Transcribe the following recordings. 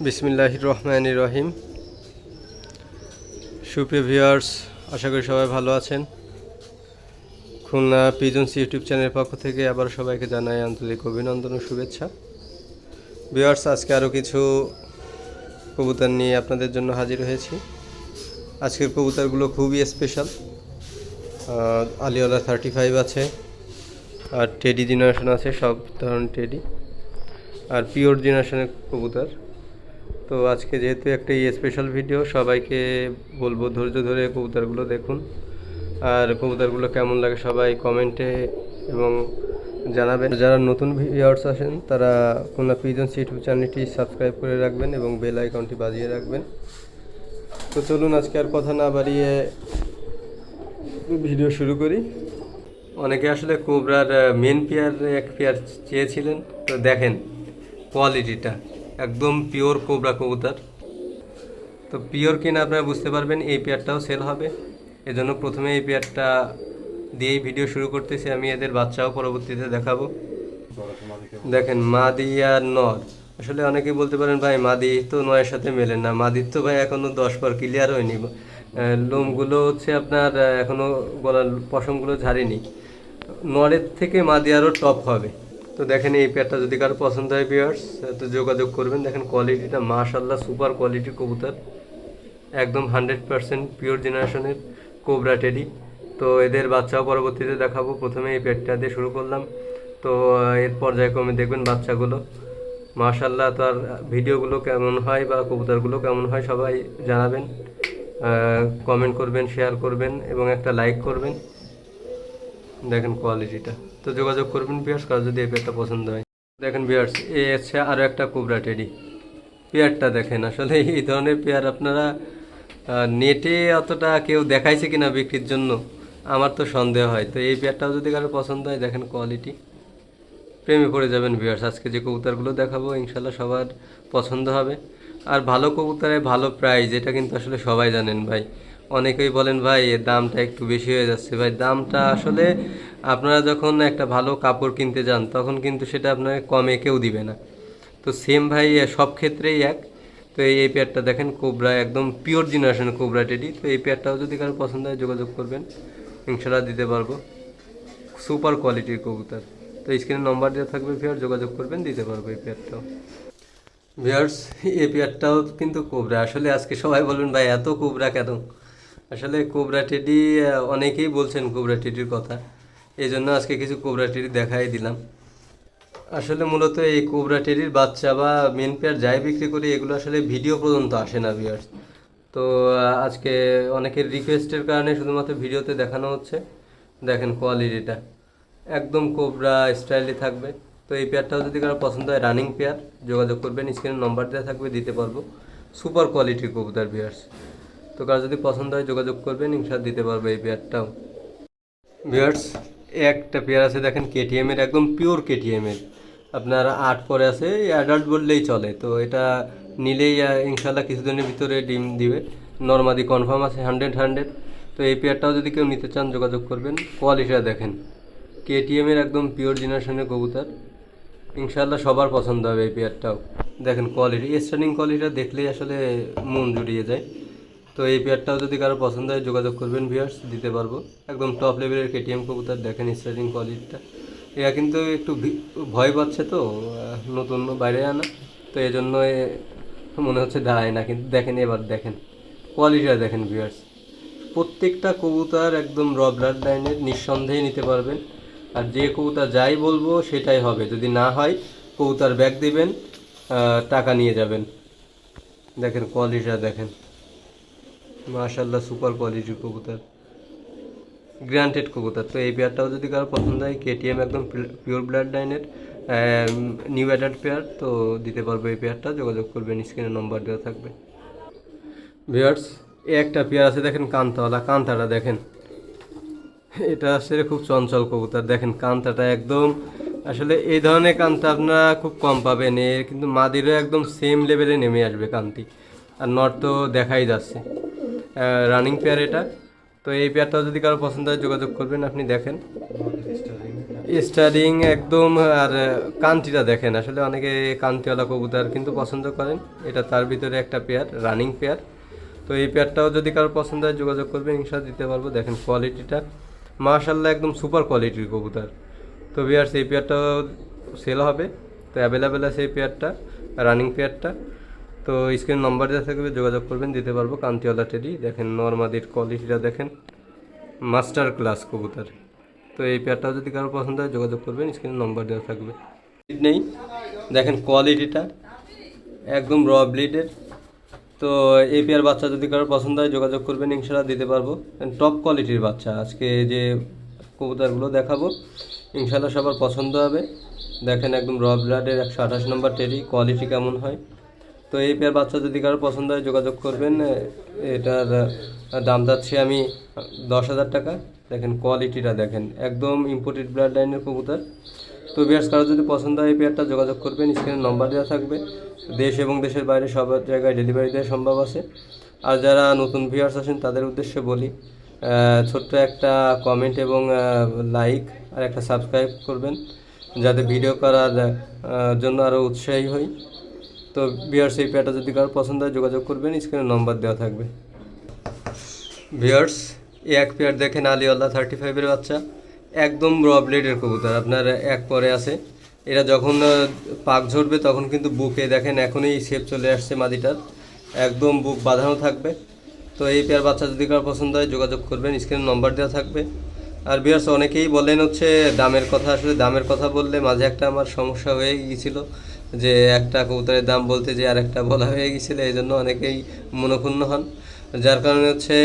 বিসমিল্লাহির রহমানির রহিম। সুপ্রিয় ভিউয়ার্স, আশা করি সবাই ভালো আছেন। খুলনা পিজনস ইউটিউব চ্যানেলের পক্ষ থেকে আবার সবাইকে জানাই আন্তরিক অভিনন্দন ও শুভেচ্ছা। ভিউয়ার্স, আজকে আরও কিছু কবুতর নিয়ে আপনাদের জন্য হাজির হয়েছি। আজকের কবুতরগুলো খুবই স্পেশাল। আলিওলা 35 আছে, আর টেডি জেনারেশন আছে, সব ধরনের টেডি, আর পিওর জেনারেশনের কবুতর। তো আজকে যেহেতু একটা স্পেশাল ভিডিও, সবাইকে বলবো ধৈর্য ধরে কবুতরগুলো দেখুন, আর কবুতরগুলো কেমন লাগে সবাই কমেন্টে এবং জানাবেন। যারা নতুন ভিউয়ার্স আসেন তারা খুলনা পিজনস ইউটিউব চ্যানেলটি সাবস্ক্রাইব করে রাখবেন এবং বেল আইকনটি বাজিয়ে রাখবেন। তো চলুন আজকে আর কথা না বাড়িয়ে ভিডিও শুরু করি। অনেকে আসলে কোবরার মেন পেয়ার এক পেয়ার চেয়েছিলেন, তো দেখেন কোয়ালিটিটা একদম পিওর কোবরা কবুতর। তো পিওর কিনা আপনারা বুঝতে পারবেন, এই পেয়ারটাও সেল হবে। এজন্য প্রথমে এই পেয়ারটা দিয়েই ভিডিও শুরু করতেছি। আমি এদের বাচ্চাও পরবর্তীতে দেখাবো। দেখেন মাদি আর নর। আসলে অনেকেই বলতে পারেন ভাই মাদি তো নয়ের সাথে মেলে না। মাদির তো ভাই এখনও 10 বার ক্লিয়ার হয়নি, লোমগুলো হচ্ছে আপনার এখনও গলার পশমগুলো ঝাড়েনি। নরের থেকে মাদি আরও টপ হবে। তো দেখেন এই পেয়ারটা যদি কারো পছন্দ হয় ভিউয়ার্স, তো যোগাযোগ করবেন। দেখেন কোয়ালিটিটা মাশাআল্লাহ সুপার কোয়ালিটির কবুতর, একদম 100% পিওর জেনারেশনের কোবরা টেডি। তো এদের বাচ্চাও পরবর্তীতে দেখাবো। প্রথমে এই পেয়ারটা দিয়ে শুরু করলাম, তো এর পর্যায়ক্রমে দেখবেন বাচ্চাগুলো মাশাআল্লাহ। তো আর ভিডিওগুলো কেমন হয় বা কবুতরগুলো কেমন হয় সবাই জানাবেন, কমেন্ট করবেন, শেয়ার করবেন এবং একটা লাইক করবেন। দেখেন কোয়ালিটিটা, তো যোগাযোগ করবেন ভিউয়ার্স কারো যদি এই পেয়ারটা পছন্দ হয়। দেখেন ভিউয়ার্স, এই হচ্ছে আরও একটা কোবরা টেডি। পেয়ারটা দেখেন, আসলে এই ধরনের পেয়ার আপনারা নেটে অতটা কেউ দেখাইছে কিনা বিক্রির জন্য আমার তো সন্দেহ হয়। তো এই পেয়ারটাও যদি কারো পছন্দ হয়, দেখেন কোয়ালিটি, প্রেমে পড়ে যাবেন ভিউয়ার্স। আজকে যে কবুতরগুলো দেখাবো ইনশাল্লাহ সবার পছন্দ হবে। আর ভালো কবুতরে ভালো প্রাইস, এটা কিন্তু আসলে সবাই জানেন ভাই। অনেকেই বলেন ভাই এর দামটা একটু বেশি হয়ে যাচ্ছে। ভাই দামটা আসলে আপনারা যখন একটা ভালো কাপড় কিনতে যান তখন কিন্তু সেটা আপনাকে কমে কেউ দিবে না। তো সেম ভাই সব ক্ষেত্রেই এক। তো এই পেয়ারটা দেখেন কোবরা, একদম পিওর জেনারেশন কোবরা টেডি। তো এই পেয়ারটাও যদি কারো পছন্দ হয় যোগাযোগ করবেন, ইনশাল্লাহ দিতে পারবো। সুপার কোয়ালিটির কবুতর। তো স্ক্রিনে নম্বর দেওয়া থাকবে ভিউয়ার, যোগাযোগ করবেন, দিতে পারবো এই পেয়ারটাও। ভিউয়ার্স, এই পেয়ারটাও কিন্তু কোবরা। আসলে আজকে সবাই বলবেন ভাই এত কোবরা কেন। আসলে কোবরা টেডি অনেকেই বলছেন কোবরা টেডির কথা, এই জন্য আজকে কিছু কোবরা টেডি দেখাই দিলাম। আসলে মূলত এই কোবরা টেডির বাচ্চা বা মেন পেয়ার যাই বিক্রি করি এগুলো আসলে ভিডিও পর্যন্ত আসে না ভিউয়ার্স। তো আজকে অনেকের রিকোয়েস্টের কারণে শুধুমাত্র ভিডিওতে দেখানো হচ্ছে। দেখেন কোয়ালিটিটা একদম কোবরা স্টাইলে থাকবে। তো এই পেয়ারটাও যদি কারো পছন্দ হয়, রানিং পেয়ার, যোগাযোগ করবেন, স্ক্রিনে নম্বর দেওয়া থাকবে, দিতে পারবো। সুপার কোয়ালিটির কবুতর ভিউয়ার্স। তো কারো যদি পছন্দ হয় যোগাযোগ করবেন, ইনশাআল্লাহ দিতে পারবো এই পেয়ারটাও। ভিউয়ার্স, একটা পেয়ার আছে দেখেন কেটিএম এর, একদম পিওর কেটিএম এর, আপনার 8 পরে আছে, অ্যাডাল্ট বললেই চলে। তো এটা নিলেই ইনশাআল্লাহ কিছুদিনের ভিতরে ডিম দিবে, নরমাদি কনফার্ম আছে 100। তো এই পেয়ারটাও যদি কেউ নিতে চান যোগাযোগ করবেন। কোয়ালিটিটা দেখেন কেটিএম এর, একদম পিওর জেনারেশনের কবুতর, ইনশাআল্লাহ সবার পছন্দ হবে এই পেয়ারটাও। দেখেন কোয়ালিটি, স্টার্নিং কোয়ালিটিটা দেখলেই আসলে মন জুড়িয়ে যায়। তো এই পেয়ারটাও যদি কারো পছন্দ হয় যোগাযোগ করবেন ভিউয়ার্স, দিতে পারবো। একদম টপ লেভেলের কেটিএম কবুতর, দেখেন স্টার্টিং কোয়ালিটিটা। এরা কিন্তু একটু ভয় পাচ্ছে, তো নতুন বাইরে আনা, তো এই জন্য মনে হচ্ছে দাঁড়ায় না, কিন্তু দেখেন এবার দেখেন কোয়ালিটিটা দেখেন ভিউয়ার্স। প্রত্যেকটা কবুতর একদম র ব্লাড লাইনের, নিঃসন্দেহে নিতে পারবেন। আর যে কবুতর যাই বলবো সেটাই হবে, যদি না হয় কবুতর ব্যাগ দিবেন, টাকা নিয়ে যাবেন। দেখেন কোয়ালিটিটা দেখেন, মাশাআল্লাহ সুপার কোয়ালিটির কবুতর, গ্রান্টেড কবুতর। তো এই পেয়ারটাও যদি কারো পছন্দ হয়, কেটিএম একদম পিওর ব্লাড লাইনের নিউ অ্যাডাল্ট পেয়ার, তো দিতে পারবো এই পেয়ারটা, যোগাযোগ করবেন, স্ক্রিনে নম্বর দেওয়া থাকবে। ভিউয়ার্স, একটা পেয়ার আছে দেখেন কান্তাওয়ালা, কান্তাটা দেখেন, এটা আসলে খুব চঞ্চল কবুতর। দেখেন কান্তাটা একদম, আসলে এই ধরনের কান্তা আপনারা খুব কম পাবেন। এর কিন্তু মাদিরও একদম সেম লেভেলে নেমে আসবে কান্তি, আর নট তো দেখাই যাচ্ছে। রানিং পেয়ার এটা। তো এই পেয়ারটাও যদি কারো পছন্দ হয় যোগাযোগ করবেন। আপনি দেখেন স্টাডিং একদম। আর কান্তিটা দেখেন, আসলে অনেকে কান্তিওয়ালা কবুতর কিন্তু পছন্দ করেন, এটা তার ভিতরে একটা পেয়ার, রানিং পেয়ার। তো এই পেয়ারটাও যদি কারো পছন্দ হয় যোগাযোগ করবেন, ইনশাল্লাহ দিতে পারবো। দেখেন কোয়ালিটিটা মাশাল্লাহ একদম সুপার কোয়ালিটির কবুতর। তো ভিউয়ার্স এই পেয়ারটাও সেল হবে, তো অ্যাভেলেবেল আছে এই পেয়ারটা, রানিং পেয়ারটা। তো স্ক্রিন নাম্বার দেওয়া থাকবে, যোগাযোগ করবেন, দিতে পারবো। কান্তিওয়ালা টেডি দেখেন, নরমাদির কোয়ালিটিটা দেখেন, মাস্টার ক্লাস কবুতর। তো এই পেয়ারটাও যদি কারো পছন্দ হয় যোগাযোগ করবেন, স্ক্রিনে নম্বর দেওয়া থাকবে। নেই দেখেন কোয়ালিটিটা একদম র ব্লিডের। তো এই পেয়ার বাচ্চা যদি কারো পছন্দ হয় যোগাযোগ করবেন, ইনশাল্লাহ দিতে পারবো। টপ কোয়ালিটির বাচ্চা আজকে যে কবুতরগুলো দেখাবো ইনশাল্লাহ সবার পছন্দ হবে। দেখেন একদম র ব্লাডের 128 নম্বর টেডি, কোয়ালিটি কেমন হয়। তো এই পেয়ার বাচ্চা যদি কারো পছন্দ হয় যোগাযোগ করবেন। এটার দাম যাচ্ছে আমি 10,000 টাকা। দেখেন কোয়ালিটিটা দেখেন, একদম ইম্পোর্টেড ব্লাড লাইনের কবুতর। তো ভিউয়ার্স কারো যদি পছন্দ হয় এই পেয়ারটা যোগাযোগ করবেন, স্ক্রিনে নম্বর দেওয়া থাকবে। দেশ এবং দেশের বাইরে সব জায়গায় ডেলিভারি দেওয়া সম্ভব আছে। আর যারা নতুন ভিউয়ার্স আছেন তাদের উদ্দেশ্যে বলি, ছোট্ট একটা কমেন্ট এবং লাইক আর একটা সাবস্ক্রাইব করবেন, যাতে ভিডিও করার জন্য আরও উৎসাহী হই। তো ভিউয়ার্স এই পেয়ারটা যদি কারো পছন্দ হয় যোগাযোগ করবেন, স্ক্রিনে নম্বর দেওয়া থাকবে। ভিউয়ার্স এই এক পেয়ার দেখেন, আলিওয়ালা 35-এর বাচ্চা, একদম র ব্লেডের কবুতর, আপনার এক পরে আছে। এরা যখন পাক ঝরবে তখন কিন্তু বুকে দেখেন এখনই শেপ চলে আসছে মাদিটার, একদম বুক বাঁধানো থাকবে। তো এই পেয়ার বাচ্চা যদি কারো পছন্দ হয় যোগাযোগ করবেন, স্ক্রিনে নম্বর দেওয়া থাকবে। আর ভিউয়ার্স অনেকেই বলেন হচ্ছে দামের কথা, আসলে দামের কথা বললে মাঝে একটা আমার সমস্যা হয়ে গিয়েছিল, যে একটা কবুতরের দাম বলতে যে আর একটা বলা হয়ে গিয়েছিলো, এই জন্য অনেকেই মনক্ষুণ্ণ হন। যার কারণে হচ্ছে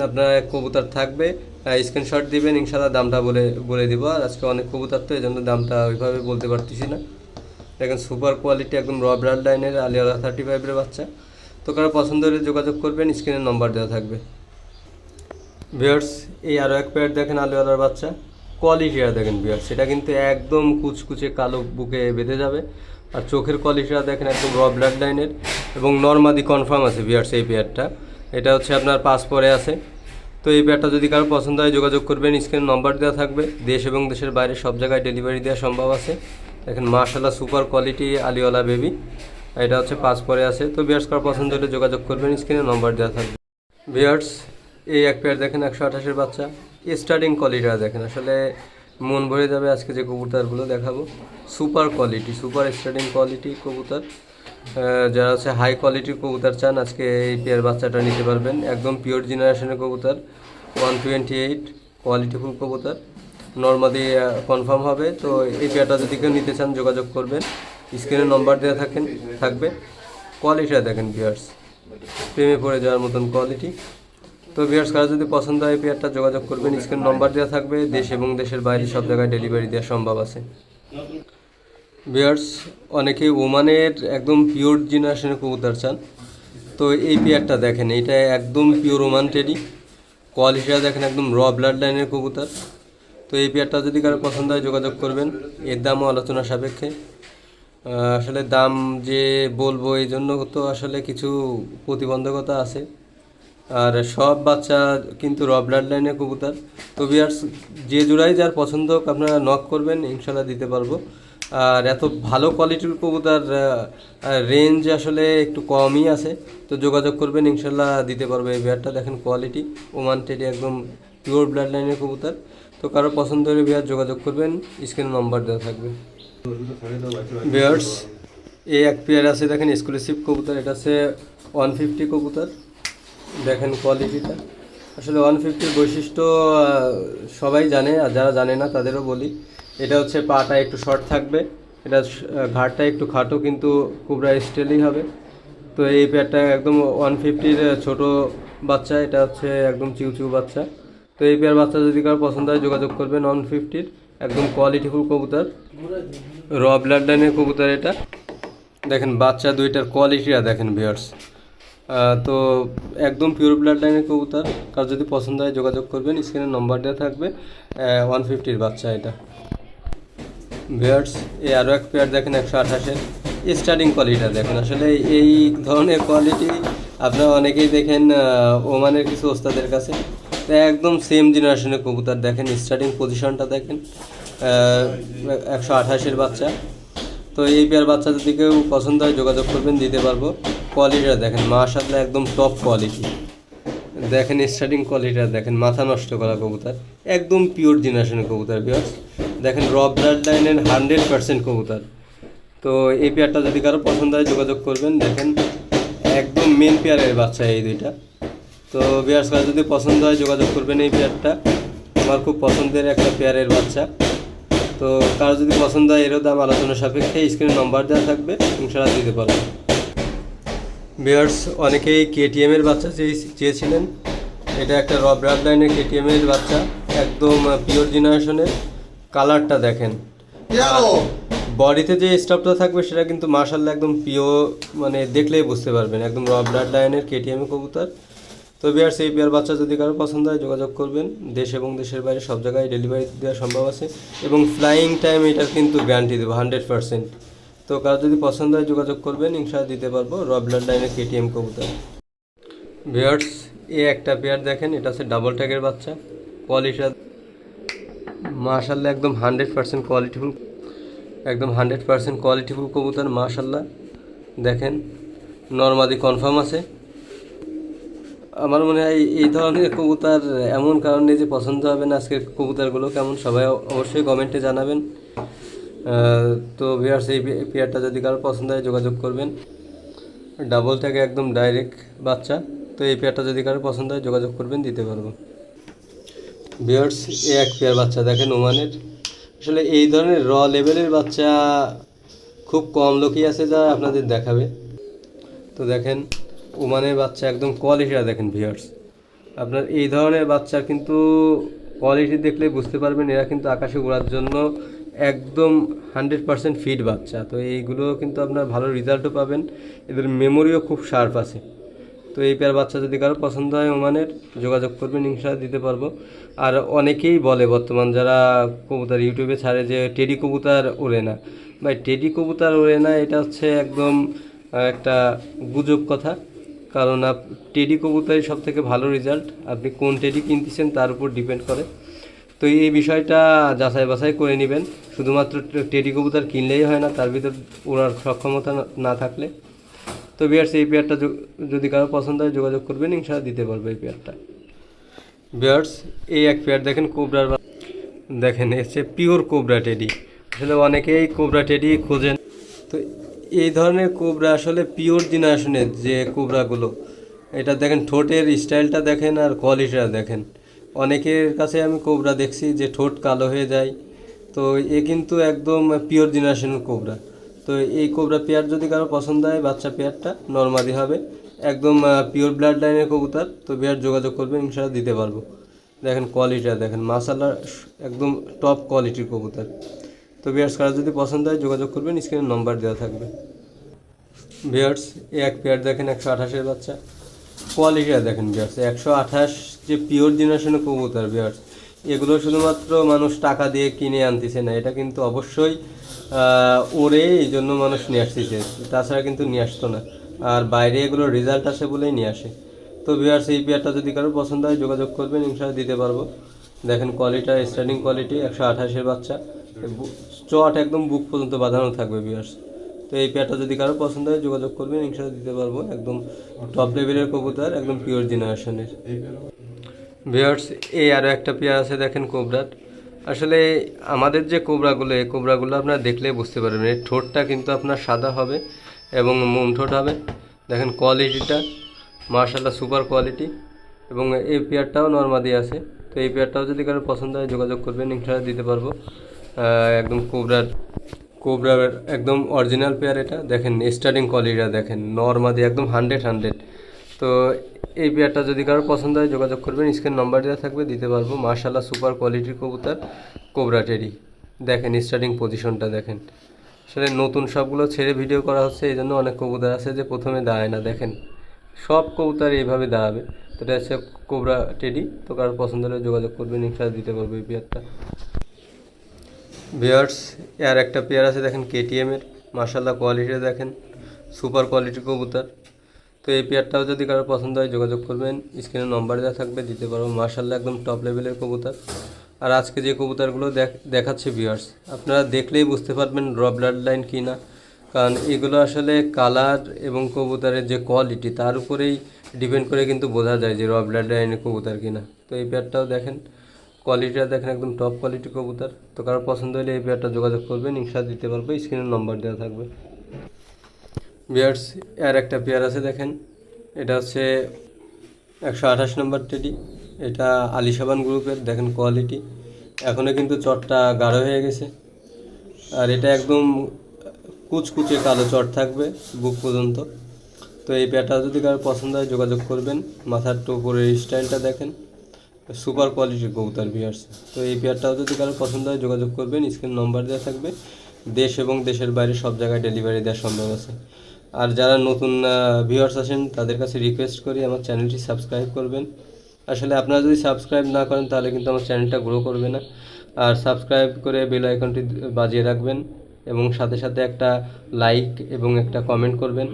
আপনার কবুতর থাকবে, স্ক্রিনশট দিবেন, ইনশাল্লাহ দামটা বলে দিব। আর আজকে অনেক কবুতর তো এই জন্য দামটা ওইভাবে বলতে পারতেছি না। দেখেন সুপার কোয়ালিটি একদম র ব্লাড লাইনের আলিওয়ালা 35-এর বাচ্চা। তো কারো পছন্দ হলে যোগাযোগ করবেন, স্ক্রিনে নম্বর দেওয়া থাকবে। ভিউয়ার্স এই আরও এক পেয়ার দেখেন আলিওয়ালার বাচ্চা, কোয়ালিটিটা দেখেন ভিউয়ার্স, সেটা কিন্তু একদম কুচকুচে কালো বুকে বেঁধে যাবে। আর চোখের কোয়ালিটিটা দেখেন একদম র ব্লাড লাইনের এবং নর্মাদি কনফার্ম আছে ভিউয়ার্স এই পেয়ারটা। এটা হচ্ছে আপনার 5 পরে আছে। তো এই পেয়ারটা যদি কারো পছন্দ হয় যোগাযোগ করবেন, স্ক্রিনে নম্বর দেওয়া থাকবে। দেশ এবং দেশের বাইরে সব জায়গায় ডেলিভারি দেওয়া সম্ভব আছে। দেখেন মাশাআল্লাহ সুপার কোয়ালিটি আলিওয়ালা বেবি, এটা হচ্ছে 5 পরে আছে। তো ভিউয়ার্স কারো পছন্দ হলে যোগাযোগ করবেন, স্ক্রিনে নম্বর দেওয়া থাকবে। ভিউয়ার্স এই এক পেয়ার দেখেন 128-এর বাচ্চা, স্টার্টিং কোয়ালিটিটা দেখেন, আসলে মন ভরে যাবে। আজকে যে কবুতরগুলো দেখাবো super quality, super starting quality কবুতর। যারা হচ্ছে হাই কোয়ালিটির কবুতর চান আজকে এই পেয়ার বাচ্চাটা নিতে পারবেন। একদম পিওর জেনারেশনের কবুতর, 128 কোয়ালিটিফুল কবুতর, নর্মালি কনফার্ম হবে। তো এই পেয়ারটা যদি কেউ নিতে চান যোগাযোগ করবেন, স্ক্রিনে নম্বর দেওয়া থাকবে। কোয়ালিটিটা দেখেন ভিউয়ার্স, প্রেমে পড়ে যাওয়ার মতন কোয়ালিটি। তো ভিউয়ার্স কারো যদি পছন্দ হয় পেয়ারটা যোগাযোগ করবেন, স্ক্রিনে নম্বর দেওয়া থাকবে। দেশ এবং দেশের বাইরে সব জায়গায় ডেলিভারি দেওয়া সম্ভব আছে। ভিউয়ার্স অনেকেই ওমানের একদম পিওর জেনারেশনের কবুতর চান। তো এই পেয়ারটা দেখেন, এটা একদম পিওর ওমান টেডি, কোয়ালিটিটা দেখেন একদম র ব্লাড লাইনের কবুতর। তো এই পেয়ারটা যদি কারো পছন্দ হয় যোগাযোগ করবেন, এর দামও আলোচনা সাপেক্ষে। আসলে দাম যে বলবো এই জন্য তো আসলে কিছু প্রতিবন্ধকতা আছে। আর সব বাচ্চা কিন্তু র ব্লাড লাইনের কবুতর। তো ভিউয়ার্স যে জোড়াই যার পছন্দ হোক আপনারা নক করবেন, ইনশাল্লাহ দিতে পারবো। আর এত ভালো কোয়ালিটির কবুতর রেঞ্জ আসলে একটু কমই আছে। তো যোগাযোগ করবেন, ইনশাল্লাহ দিতে পারবো। এই বিয়ারটা দেখেন কোয়ালিটি ওমান টেডি, একদম পিওর ব্লাড লাইনের কবুতর। তো কারো পছন্দ হলে বিয়ার যোগাযোগ করবেন, স্ক্রিনে নম্বর দেওয়া থাকবে। ভিউয়ার্স এই এক পেয়ার আছে দেখেন এক্সক্লুসিভ কবুতর, এটা আছে 150 কবুতর। দেখেন কোয়ালিটিটা, আসলে 150-র বৈশিষ্ট্য সবাই জানে, আর যারা জানে না তাদেরও বলি। এটা হচ্ছে পাটা একটু শর্ট থাকবে, এটা ঘাটটা একটু খাটো, কিন্তু কোবরা স্টাইলই হবে। তো এই পেয়ারটা একদম 150-র ছোট বাচ্চা, এটা হচ্ছে একদম চিউ বাচ্চা। তো এই পেয়ার বাচ্চা যদি কারো পছন্দ হয় যোগাযোগ করবেন, 150-র একদম কোয়ালিটিফুল কবুতর, র ব্লাড লাইনের কবুতর। এটা দেখেন বাচ্চা দুইটার কোয়ালিটিটা দেখেন ভিউয়ার্স। তো একদম পিওর ব্লাড লাইনের কবুতর, কার যদি পছন্দ হয় যোগাযোগ করবেন, স্ক্রিনে নম্বর দেওয়া থাকবে। 150-র বাচ্চা এটা। ভিউয়ার্স এই আরও এক পেয়ার দেখেন 128-এর, স্টার্টিং কোয়ালিটিটা দেখেন। আসলে এই ধরনের কোয়ালিটি আপনারা অনেকেই দেখেন ওমানের কিছু ওস্তাদের কাছে। তো একদম সেম জেনারেশনের কবুতর দেখেন, স্টার্টিং পজিশনটা দেখেন, 128-এর বাচ্চা। তো এই পেয়ার বাচ্চা যদি কেউ পছন্দ হয় যোগাযোগ করবেন, দিতে পারবো। কোয়ালিটিটা দেখেন মাশাআল্লাহ একদম টপ কোয়ালিটি। দেখেন স্টার্টিং কোয়ালিটিটা দেখেন, মাথা নষ্ট করা কবুতর, একদম পিওর জেনারেশনের কবুতর ভিউয়ার্স। দেখেন র ব্লাড লাইনের 100% কবুতর। তো এই পেয়ারটা যদি কারো পছন্দ হয় যোগাযোগ করবেন। দেখেন একদম মেন পেয়ারের বাচ্চা এই দুইটা। তো ভিউয়ার্স কারো যদি পছন্দ হয় যোগাযোগ করবেন। এই পেয়ারটা আমার খুব পছন্দের একটা পেয়ারের বাচ্চা। তো কারো যদি পছন্দ হয় এরও দাম আলোচনা সাপেক্ষে স্ক্রিনে নম্বর দেওয়া থাকবে, ইনশাআল্লাহ দিতে পারবো। ভিউয়ার্স অনেকেই কেটিএমের বাচ্চা চেয়েছিলেন। এটা একটা র ব্লাড লাইনের কেটিএমের বাচ্চা, একদম পিওর জেনারেশনের। কালারটা দেখেন, বডিতে যে স্টাফটা থাকবে সেটা কিন্তু মাশাআল্লাহ একদম পিওর, মানে দেখলেই বুঝতে পারবেন একদম র ব্লাড লাইনের কেটিএম কবুতর। তো ভিউয়ার্স এই পেয়ার বাচ্চা যদি কারো পছন্দ হয় যোগাযোগ করবেন। দেশ এবং দেশের বাইরে সব জায়গায় ডেলিভারি দেওয়া সম্ভব আছে এবং ফ্লাইং টাইম এটার কিন্তু গ্যারান্টি দেবো 100%। তো কারো যদি পছন্দ হয় যোগাযোগ করবেন, ইনশাআল্লাহ দিতে পারবো র ব্লাড লাইনের কেটিএম কবুতর। ভিউয়ার্স এই একটা পেয়ার দেখেন, এটা হচ্ছে ডাবল ট্যাগের বাচ্চা। কোয়ালিটিটা মাশাআল্লাহ একদম 100% কোয়ালিটিফুল, একদম 100% কোয়ালিটিফুল কবুতর মাশাআল্লাহ। দেখেন নরমাদি কনফার্ম আছে। আমার মনে হয় এই ধরনের কবুতর এমন কারণে যে পছন্দ হবে না আজকের কবুতরগুলো কেমন, সবাই অবশ্যই কমেন্টে জানাবেন। তো ভিউয়ার্স এই পেয়ারটা যদি কারো পছন্দ হয় যোগাযোগ করবেন। ডাবল ট্যাগে একদম ডাইরেক্ট বাচ্চা। তো এই পেয়ারটা যদি কারো পছন্দ হয় যোগাযোগ করবেন, দিতে পারবো। ভিউয়ার্স এই এক পেয়ার বাচ্চা দেখেন ওমানের। আসলে এই ধরনের র লেভেলের বাচ্চা খুব কম লোকই আছে যা আপনাদের দেখাবে। তো দেখেন ওমানের বাচ্চা একদম কোয়ালিটিটা দেখেন ভিউয়ার্স। আপনার এই ধরনের বাচ্চা কিন্তু কোয়ালিটি দেখলে বুঝতে পারবেন এরা কিন্তু আকাশে ওড়ার জন্য একদম 100% ফিট বাচ্চা। তো এইগুলো কিন্তু আপনার ভালো রেজাল্টও পাবেন, এদের মেমোরিও খুব শার্প আছে। তো এই পেয়ার বাচ্চা যদি কারো পছন্দ হয় ওমানের যোগাযোগ করবেন, ইনশাআল্লাহ দিতে পারবো। আর অনেকেই বলে বর্তমান যারা কবুতর ইউটিউবে ছাড়ে যে টেডি কবুতর ওড়ে না। ভাই টেডি কবুতর ওড়ে না এটা হচ্ছে একদম একটা গুজব কথা। কারণ টেডি কবুতরই সব থেকে ভালো রেজাল্ট, আপনি কোন টেডি কিনতেছেন তার উপর ডিপেন্ড করে। তো এই বিষয়টা যাচাই বাছাই করে নেবেন। শুধুমাত্র টেডি কবুতর কিনলেই হয় না, তার ভিতর ওড়ার সক্ষমতা না থাকলে। তো ভিউয়ার্স এই পেয়ারটা যদি কারো পছন্দ হয় যোগাযোগ করবেন, ইনশাআল্লাহ দিতে পারবো এই পেয়ারটা। ভিউয়ার্স এই এক পেয়ার দেখেন কোবরার, দেখেন এসে পিওর কোবরা টেডি। আসলে অনেকেই কোবরা টেডি খোঁজেন। তো এই ধরনের কোবরা আসলে পিওর জেনারেশনের যে কোবরাগুলো, এটা দেখেন ঠোঁটের স্টাইলটা দেখেন আর কোয়ালিটিটা দেখেন। অনেকের কাছে আমি কোবরা দেখছি যে ঠোঁট কালো হয়ে যায়। তো এ কিন্তু একদম পিওর জেনারেশনের কোবরা। তো এই কোবরা পেয়ার যদি কারো পছন্দ হয়, বাচ্চা পেয়ারটা নরমাদি হবে, একদম পিওর ব্লাড লাইনের কবুতর। তো পেয়ার যোগাযোগ করবেন, ইনশাআল্লাহ দিতে পারবো। দেখেন কোয়ালিটিটা দেখেন মাশাআল্লাহ একদম টপ কোয়ালিটির কবুতর। তো ভিউয়ার্স কারো যদি পছন্দ হয় যোগাযোগ করবেন, স্ক্রিনে নম্বর দেওয়া থাকবে। ভিউয়ার্স এই এক পেয়ার দেখেন 128-এর বাচ্চা। কোয়ালিটিটা দেখেন ভিউয়ার্স, 128 যে পিওর জেনারেশনের কবুতর ভিউয়ার্স, এগুলো শুধুমাত্র মানুষ টাকা দিয়ে কিনে আনতেছে না, এটা কিন্তু অবশ্যই ওরে এই জন্য মানুষ নিয়ে আসতেছে, তাছাড়া কিন্তু নিয়ে আসতো না। আর বাইরে এগুলো রেজাল্ট আছে বলেই নিয়ে আসে। তো ভিউয়ার্স এই পেয়ারটা যদি কারো পছন্দ হয় যোগাযোগ করবেন, ইনশাআল্লাহ দিতে পারবো। দেখেন কোয়ালিটিটা স্টার্টিং কোয়ালিটি, 128-এর বাচ্চা। চট একদম বুক পর্যন্ত বাঁধানো থাকবে ভিউয়ার্স। তো এই পেয়ারটা যদি কারো পছন্দ হয় যোগাযোগ করবেন, ইনশাআল্লাহ দিতে পারবো। একদম টপ লেভেলের কবুতর, একদম পিওর জেনারেশনের। ভিউয়ার্স এই আরও একটা পেয়ার আছে দেখেন কোবরার। আসলে আমাদের যে কোবরাগুলো, এই কোবরাগুলো আপনারা দেখলে বুঝতে পারবেন এর ঠোঁটটা কিন্তু আপনার সাদা হবে এবং মোম ঠোঁট হবে। দেখেন কোয়ালিটিটা মাশাআল্লাহ সুপার কোয়ালিটি, এবং এই পেয়ারটাও নরমাদি আছে। তো এই পেয়ারটাও যদি কারো পছন্দ হয় যোগাযোগ করবেন, ইনশাআল্লাহ দিতে পারবো। একদম কোবরার একদম অরিজিনাল পেয়ার এটা। দেখেন স্টার্টিং কোয়ালিটিটা দেখেন নরমাদি একদম 100। তো এই পেয়ারটা যদি কারো পছন্দ হয় যোগাযোগ করবেন, স্ক্রিন নাম্বার দেওয়া থাকবে, দিতে পারবো। মাশাআল্লাহ সুপার কোয়ালিটির কবুতর কোবরা টেডি। দেখেন স্টার্টিং পজিশনটা দেখেন। আসলে নতুন সবগুলো ছেড়ে ভিডিও করা হচ্ছে, এই জন্য অনেক কবুতর আছে যে প্রথমে দাঁড়ায় না। দেখেন সব কবুতর এইভাবে দাঁড়াবে। তো এটা হচ্ছে কোবরা টেডি। তো কারো পছন্দ হলে যোগাযোগ করবেন, ইনশাআল্লাহ দিতে পারবো এই পেয়ারটা। ভিউয়ার্স আর একটা পেয়ার আছে দেখেন কেটিএমের। মাশাআল্লাহ কোয়ালিটিটা দেখেন সুপার কোয়ালিটির কবুতর। তো এই পেয়ারটাও যদি কারো পছন্দ হয় যোগাযোগ করবেন, স্ক্রিনে নম্বর দেওয়া থাকবে, দিতে পারবো। মাশাআল্লাহ একদম টপ লেভেলের কবুতর। আর আজকে যে কবুতরগুলো দেখাচ্ছে ভিউয়ার্স, আপনারা দেখলেই বুঝতে পারবেন র ব্লাড লাইন কি না, কারণ এগুলো আসলে কালার এবং কবুতরের যে কোয়ালিটি তার উপরেই ডিপেন্ড করে কিন্তু বোঝা যায় যে র ব্লাড লাইনের কবুতর কিনা। তো এই পেয়ারটাও দেখেন, কোয়ালিটিটা দেখেন, একদম টপ কোয়ালিটি কবুতর। তো কারো পছন্দ হলে এই পেয়ারটা যোগাযোগ করবেন, ইনশাআল্লাহ দিতে পারবো, স্ক্রিনের নম্বর দেওয়া থাকবে। ভিউয়ার্স, আর একটা পেয়ার আছে দেখেন, এটা হচ্ছে 128 নম্বর টেডি। এটা আলিশাবান গ্রুপের, দেখেন কোয়ালিটি, এখনও কিন্তু চটটা গাঢ় হয়ে গেছে। আর এটা একদম কুচকুচে কালো চট থাকবে বুক পর্যন্ত। তো এই পেয়ারটা যদি কারো পছন্দ হয় যোগাযোগ করবেন। মাথার উপরের স্টাইলটা দেখেন, সুপার কোয়ালিটির কবুতর ভিউয়ার্স। তো এই পেয়ারটাও যদি কারো পছন্দ হয় যোগাযোগ করবেন, স্ক্রিন নম্বর দেওয়া থাকবে। দেশ এবং দেশের বাইরে সব জায়গায় ডেলিভারি দেওয়া সম্ভব আছে। আর যারা নতুন ভিউয়ার্স আছেন তাদের কাছে রিকোয়েস্ট করি আমার চ্যানেলটি সাবস্ক্রাইব করবেন। আসলে আপনারা যদি সাবস্ক্রাইব না করেন তাহলে কিন্তু আমার চ্যানেলটা গ্রো করবে না। আর সাবস্ক্রাইব করে বেল আইকনটি বাজিয়ে রাখবেন এবং সাথে সাথে একটা লাইক এবং একটা কমেন্ট করবেন।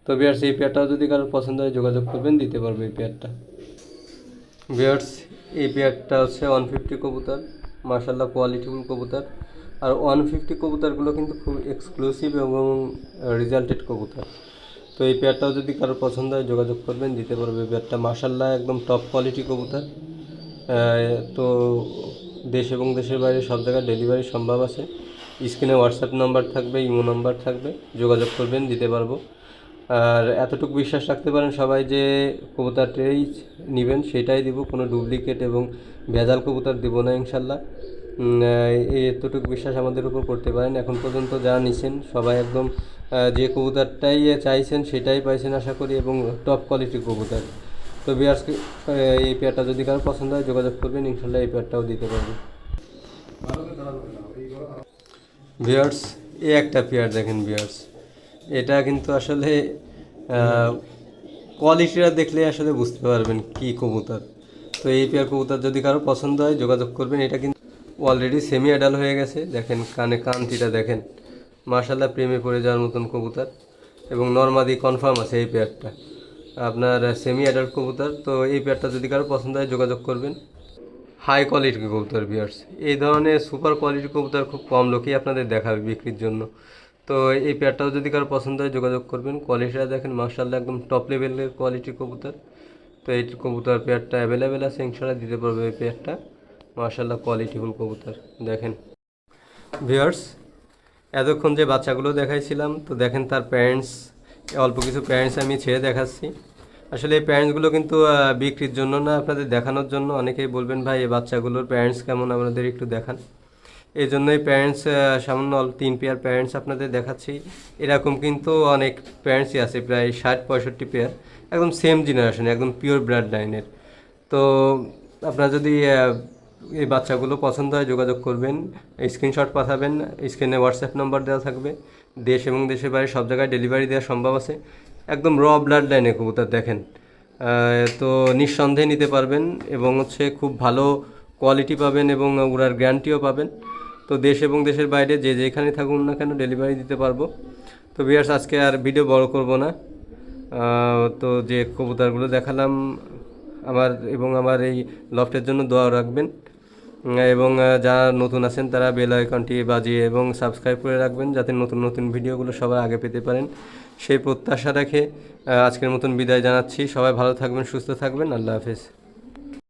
তো ভিউয়ার্স, এই পেয়ারটাও যদি কারোর পছন্দ হয় যোগাযোগ করবেন, দিতে পারবো এই পেয়ারটা। ভিউয়ার্স, এই পেয়ারটা হচ্ছে 150 কবুতর, মাশাআল্লাহ কোয়ালিটিফুল কবুতর। আর 150 কবুতরগুলো কিন্তু খুব এক্সক্লুসিভ এবং রেজাল্টেড কবুতর। তো এই পেয়ারটাও যদি কারোর পছন্দ হয় যোগাযোগ করবেন, দিতে পারবে। এই পেয়ারটা মাশাআল্লাহ একদম টপ কোয়ালিটি কবুতর। তো দেশ এবং দেশের বাইরে সব জায়গায় ডেলিভারি সম্ভব আছে। স্ক্রিনে হোয়াটসঅ্যাপ নাম্বার থাকবে, ইমো নাম্বার থাকবে, যোগাযোগ করবেন, দিতে পারবো। আর এতটুকু বিশ্বাস রাখতে পারেন সবাই যে কবুতরটাই নেবেন সেটাই দিব, কোনো ডুপ্লিকেট এবং ভেজাল কবুতর দিব না ইনশাল্লাহ। এই এতটুকু বিশ্বাস আমাদের উপর করতে পারেন। এখন পর্যন্ত যা নিছেন সবাই একদম যে কবুতরটাই চাইছেন সেটাই পাইছেন আশা করি, এবং টপ কোয়ালিটির কবুতর। তো ভিউয়ার্স, এই পেয়ারটা যদি কারো পছন্দ হয় যোগাযোগ করবেন, ইনশাল্লাহ এই পেয়ারটাও দিতে পারবেন। ভিউয়ার্স, এই একটা পেয়ার দেখেন ভিউয়ার্স, এটা কিন্তু আসলে কোয়ালিটিটা দেখলে আসলে বুঝতে পারবেন কি কবুতর। তো এই পেয়ার কবুতর যদি কারো পছন্দ হয় যোগাযোগ করবেন। এটা কিন্তু অলরেডি সেমি অ্যাডাল্ট হয়ে গেছে, দেখেন কানে কানটিটা দেখেন, মাশাআল্লাহ প্রেমে পড়ে যাওয়ার মতন কবুতর। এবং নরমাদি কনফার্ম আছে এই পেয়ারটা আপনার সেমি অ্যাডাল্ট কবুতর। তো এই পেয়ারটা যদি কারো পছন্দ হয় যোগাযোগ করবেন। হাই কোয়ালিটির কবুতর ভিউয়ার্স, এই ধরনের সুপার কোয়ালিটির কবুতর খুব কম লোকই আপনাদের দেখাবে বিক্রির জন্য। তো এই পেয়ারটাও যদি কারো পছন্দ হয় যোগাযোগ করবেন। কোয়ালিটিটা দেখেন মাশাআল্লাহ একদম টপ লেভেলের কোয়ালিটির কবুতর। তো এই কবুতর পেয়ারটা অ্যাভেলেবেল আছে, ইনশাআল্লাহ দিতে পারবে এই পেয়ারটা। মাশাআল্লাহ কোয়ালিটিফুল কবুতর দেখেন। ভিউয়ার্স, এতক্ষণ যে বাচ্চাগুলো দেখাইছিলাম, তো দেখেন তার প্যারেন্টস, অল্প কিছু প্যারেন্টস আমি ছেড়ে দেখাচ্ছি। আসলে এই প্যারেন্টসগুলো কিন্তু বিক্রির জন্য না, আপনাদের দেখানোর জন্য। অনেকেই বলবেন ভাই এই বাচ্চাগুলোর প্যারেন্টস কেমন, আমাদের একটু দেখান। এই জন্যই প্যারেন্টস সামান্য 3 পেয়ার প্যারেন্টস আপনাদের দেখাচ্ছি। এরকম কিন্তু অনেক প্যারেন্টসই আছে, প্রায় 60-65 পেয়ার, একদম সেম জেনারেশন, একদম পিওর ব্লাড লাইনের। তো আপনারা যদি এই বাচ্চাগুলো পছন্দ হয় যোগাযোগ করবেন, স্ক্রিনশট পাঠাবেন, স্ক্রিনে হোয়াটসঅ্যাপ নাম্বার দেওয়া থাকবে। দেশ এবং দেশের বাইরে সব জায়গায় ডেলিভারি দেওয়া সম্ভব আছে। একদম র ব্লাড লাইনের কবুতর দেখেন, তো নিঃসন্দেহে নিতে পারবেন এবং হচ্ছে খুব ভালো কোয়ালিটি পাবেন এবং ওনার গ্যারান্টিও পাবেন। তো দেশ এবং দেশের বাইরে যে যেখানে থাকুন না কেন ডেলিভারি দিতে পারবো। তো ভিউয়ার্স, আজকে আর ভিডিও বড় করব না। তো যে কবুতরগুলো দেখালাম আমার এবং আমার এই লফটের জন্য দোয়া রাখবেন। এবং যারা নতুন আছেন তারা বেল আইকনটি বাজিয়ে এবং সাবস্ক্রাইব করে রাখবেন, যাতে নতুন নতুন ভিডিওগুলো সবার আগে পেতে পারেন। সেই প্রত্যাশা রেখে আজকের মতন বিদায় জানাচ্ছি। সবাই ভালো থাকবেন, সুস্থ থাকবেন। আল্লাহ হাফেজ।